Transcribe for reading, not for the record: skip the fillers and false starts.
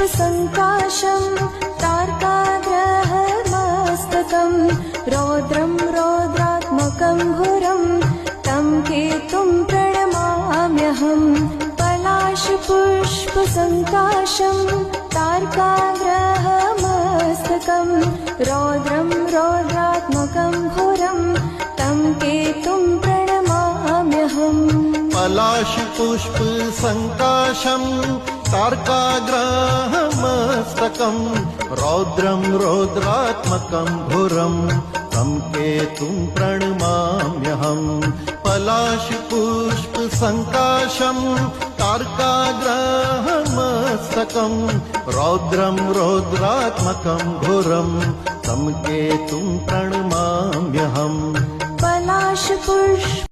पुष्पसङ्काशं तार्काग्रहमस्तकं रौद्रं रौद्रात्मकं घोरं तं केतुं प्रणमाम्यहम् पलाशपुष्पसङ्काशं तार्काग्रहमस्तकं रौद्रं रौद्रात्मकं घोरं तं केतुं प्रणमाम्यहम् पलाशपुष्पसङ्काशं तार्काग्रहमस्तकं रौद्रं रौद्रात्मकं घोरं तं केतुं प्रणमाम्यहम् पलाशपुष्पसङ्काशं तार्काग्रहमस्तकं रौद्रं रौद्रात्मकं घोरं तं केतुं प्रणमाम्यहम् पलाशपुष्प